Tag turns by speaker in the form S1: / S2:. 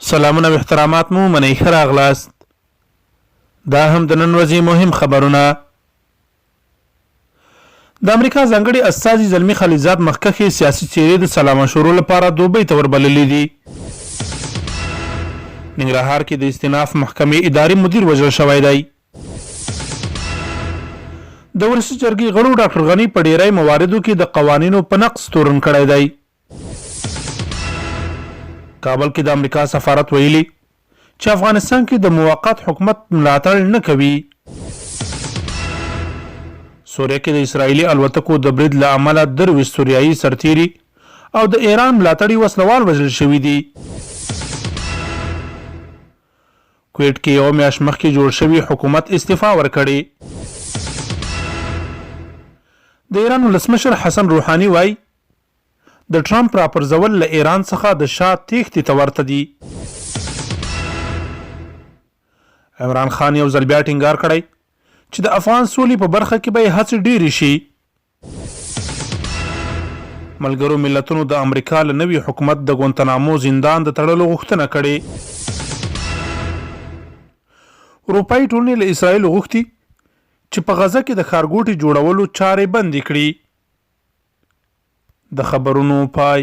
S1: سلامونه او احترامات مو منئ ښه راغلاست. دا هم د نن ورځې مهم خبرونه. د امریکا ځانګړي استازي زلمي خلیلزاد مخکښې سیاسي څېرې د سلا مشورو لپاره دوبۍ ته وربللي دي. ننګرهار کې د استیناف محکمې اداري مدیر وژل شوی دی. د ولسي جرګې غړو ډاکټر غني په ډېری مواردو کې د قوانینو په نقض تورن کړی دی. کابل کې د امریکا سفارت ویلي چې افغانستان کې د موقت حکومت ملاتړ نه کوي. سوریه کې د اسرائیلي الوتکو د برید له امله 23 سوریایي سرتیري او د ایران ملاتړي وسلوال وژل شوي دي. کویټ کې یو میاشت مخکې جوړ شوي حکومت استعفا ورکړې. د ایران ولسمشر حسن روحاني وایي د ټرمپ راپرځول له ایران څخه د شاه تېښتې ته ورته دي. عمران خان یو ځل بیا ټینګار کړی چې د افغان سولې په برخه کې به یې هڅې ډېرې شي. ملګرو ملتونو د امریکا له نوي حکومت د ګوانتانامو زندان د تړلو غوښتنه کړې. اروپایي ټولنې له اسرائیلو غوښتي چې په غزه کې د ښارګوټي جوړولو چارې بندې کړي. د خبرونو پای.